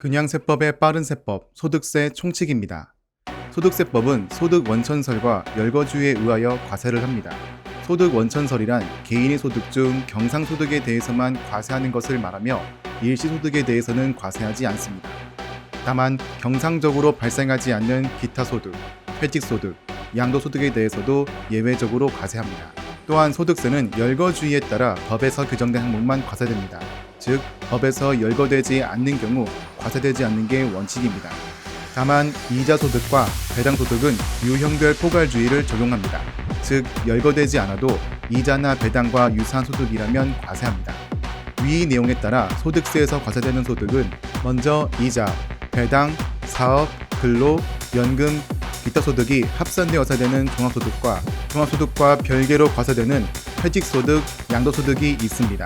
그냥세법의 빠른 세법, 소득세 총칙입니다. 소득세법은 소득 원천설과 열거주의에 의하여 과세를 합니다. 소득 원천설이란 개인의 소득 중 경상소득에 대해서만 과세하는 것을 말하며 일시소득에 대해서는 과세하지 않습니다. 다만 경상적으로 발생하지 않는 기타 소득, 퇴직소득, 양도소득에 대해서도 예외적으로 과세합니다. 또한 소득세는 열거주의에 따라 법에서 규정된 항목만 과세됩니다. 즉, 법에서 열거되지 않는 경우 과세되지 않는 게 원칙입니다. 다만 이자소득과 배당소득은 유형별 포괄주의를 적용합니다. 즉, 열거되지 않아도 이자나 배당과 유사한 소득이라면 과세합니다. 위 내용에 따라 소득세에서 과세되는 소득은 먼저 이자, 배당, 사업, 근로, 연금, 기타 소득이 합산되어 과세되는 종합소득과 종합소득과 별개로 과세되는 퇴직소득, 양도소득이 있습니다.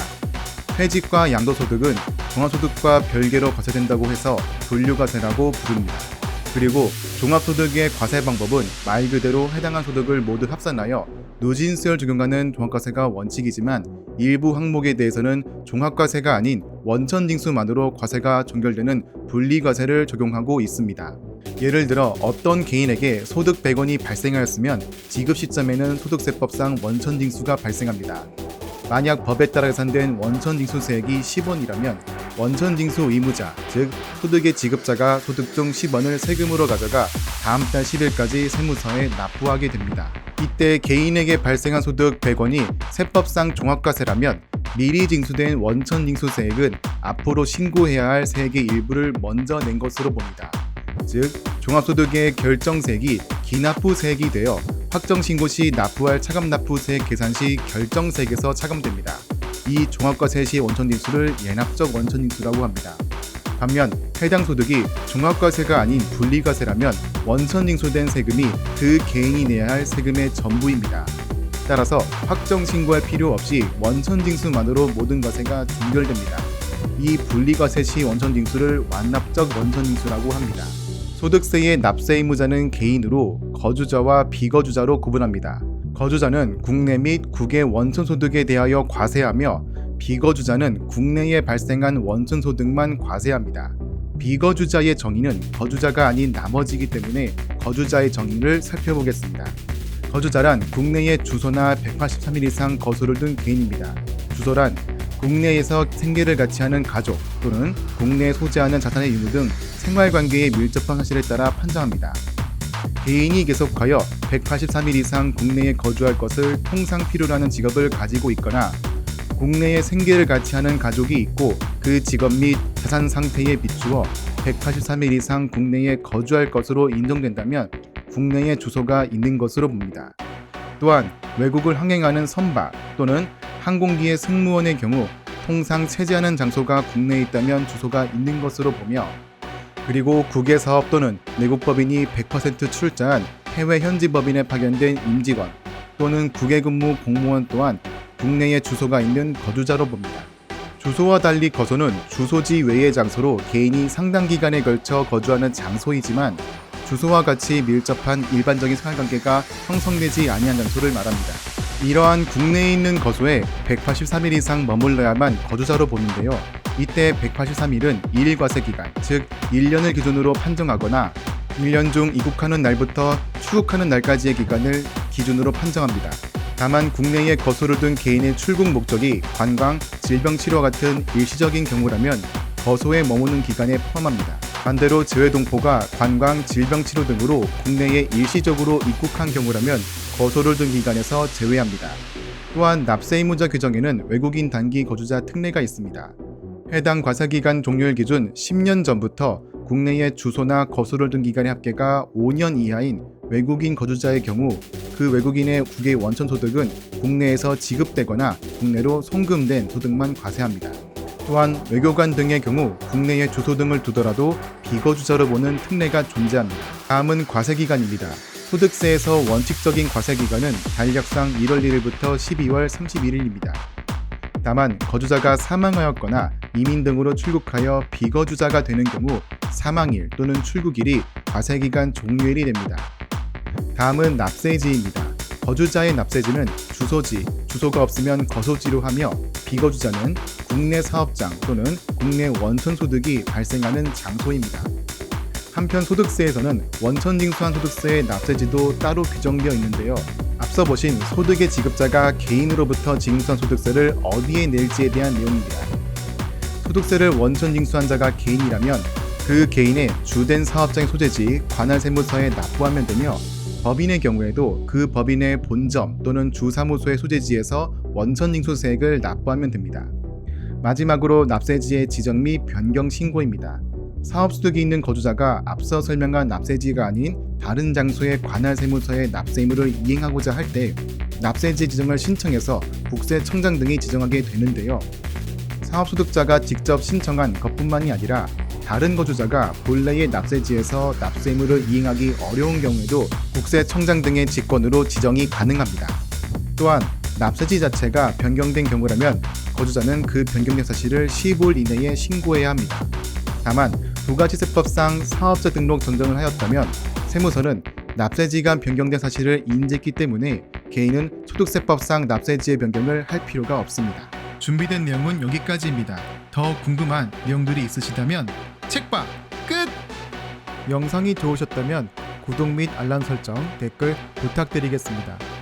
퇴직과 양도소득은 종합소득과 별개로 과세된다고 해서 분류과세라고 부릅니다. 그리고 종합소득의 과세 방법은 말 그대로 해당한 소득을 모두 합산하여 누진세를 적용하는 종합과세가 원칙이지만 일부 항목에 대해서는 종합과세가 아닌 원천징수만으로 과세가 종결되는 분리과세를 적용하고 있습니다. 예를 들어 어떤 개인에게 소득 100원이 발생하였으면 지급 시점에는 소득세법상 원천징수가 발생합니다. 만약 법에 따라 계산된 원천징수세액이 10원이라면 원천징수 의무자, 즉 소득의 지급자가 소득 중 10원을 세금으로 가져가 다음 달 10일까지 세무서에 납부하게 됩니다. 이때 개인에게 발생한 소득 100원이 세법상 종합과세라면 미리 징수된 원천징수세액은 앞으로 신고해야 할 세액의 일부를 먼저 낸 것으로 봅니다. 즉, 종합소득의 결정세액이 기납부세액이 되어 확정신고 시 납부할 차감납부세액 계산 시 결정세액에서 차감됩니다. 이 종합과세 시 원천징수를 예납적 원천징수라고 합니다. 반면 해당 소득이 종합과세가 아닌 분리과세라면 원천징수된 세금이 그 개인이 내야 할 세금의 전부입니다. 따라서 확정신고할 필요 없이 원천징수만으로 모든 과세가 종결됩니다. 이 분리과세 시 원천징수를 완납적 원천징수라고 합니다. 소득세의 납세 의무자는 개인으로 거주자와 비거주자로 구분합니다. 거주자는 국내 및 국외 원천소득에 대하여 과세하며 비거주자는 국내에 발생한 원천소득만 과세합니다. 비거주자의 정의는 거주자가 아닌 나머지이기 때문에 거주자의 정의를 살펴보겠습니다. 거주자란 국내에 주소나 183일 이상 거소를 둔 개인입니다. 주소란 국내에서 생계를 같이 하는 가족 또는 국내에 소지하는 자산의 유무 등 생활관계에 밀접한 사실에 따라 판정합니다. 개인이 계속하여 183일 이상 국내에 거주할 것을 통상 필요로 하는 직업을 가지고 있거나 국내에 생계를 같이 하는 가족이 있고 그 직업 및 자산 상태에 비추어 183일 이상 국내에 거주할 것으로 인정된다면 국내에 주소가 있는 것으로 봅니다. 또한 외국을 항행하는 선박 또는 항공기의 승무원의 경우 통상 체재하는 장소가 국내에 있다면 주소가 있는 것으로 보며, 그리고 국외사업 또는 내국법인이 100% 출자한 해외 현지법인에 파견된 임직원 또는 국외근무 공무원 또한 국내에 주소가 있는 거주자로 봅니다. 주소와 달리 거소는 주소지 외의 장소로 개인이 상당 기간에 걸쳐 거주하는 장소이지만 주소와 같이 밀접한 일반적인 생활관계가 형성되지 아니한 장소를 말합니다. 이러한 국내에 있는 거소에 183일 이상 머물러야만 거주자로 보는데요. 이때 183일은 1일 과세 기간, 즉 1년을 기준으로 판정하거나 1년 중 입국하는 날부터 출국하는 날까지의 기간을 기준으로 판정합니다. 다만 국내에 거소를 둔 개인의 출국 목적이 관광, 질병치료 같은 일시적인 경우라면 거소에 머무는 기간에 포함합니다. 반대로 재외동포가 관광, 질병치료 등으로 국내에 일시적으로 입국한 경우라면 거소를 둔 기간에서 제외합니다. 또한 납세 의무자 규정에는 외국인 단기 거주자 특례가 있습니다. 해당 과세기간 종료일 기준 10년 전부터 국내에 주소나 거소를 둔 기간의 합계가 5년 이하인 외국인 거주자의 경우 그 외국인의 국외 원천소득은 국내에서 지급되거나 국내로 송금된 소득만 과세합니다. 또한 외교관 등의 경우 국내에 주소 등을 두더라도 비거주자로 보는 특례가 존재합니다. 다음은 과세기간입니다. 소득세에서 원칙적인 과세기간은 달력상 1월 1일부터 12월 31일입니다. 다만 거주자가 사망하였거나 이민 등으로 출국하여 비거주자가 되는 경우 사망일 또는 출국일이 과세기간 종료일이 됩니다. 다음은 납세지입니다. 거주자의 납세지는 주소지, 주소가 없으면 거소지로 하며 비거주자는 국내 사업장 또는 국내 원천 소득이 발생하는 장소입니다. 한편 소득세에서는 원천 징수한 소득세의 납세지도 따로 규정되어 있는데요. 앞서 보신 소득의 지급자가 개인으로부터 징수한 소득세를 어디에 낼지에 대한 내용입니다. 소득세를 원천 징수한 자가 개인이라면 그 개인의 주된 사업장의 소재지 관할세무서에 납부하면 되며, 법인의 경우에도 그 법인의 본점 또는 주사무소의 소재지에서 원천 징수세액을 납부하면 됩니다. 마지막으로 납세지의 지정 및 변경 신고입니다. 사업소득이 있는 거주자가 앞서 설명한 납세지가 아닌 다른 장소의 관할세무서에 납세 의무를 이행하고자 할 때 납세지 지정을 신청해서 국세청장 등이 지정하게 되는데요. 사업소득자가 직접 신청한 것뿐만이 아니라 다른 거주자가 본래의 납세지에서 납세 의무를 이행하기 어려운 경우에도 국세청장 등의 직권으로 지정이 가능합니다. 또한 납세지 자체가 변경된 경우라면 거주자는 그 변경된 사실을 15일 이내에 신고해야 합니다. 다만 부가시세법상 사업자 등록 전정을 하였다면 세무서는 납세지가 변경된 사실을 인지했기 때문에 개인은 소득세법상 납세지의 변경을 할 필요가 없습니다. 준비된 내용은 여기까지입니다. 더 궁금한 내용들이 있으시다면 책방 끝! 영상이 좋으셨다면 구독 및 알람 설정, 댓글 부탁드리겠습니다.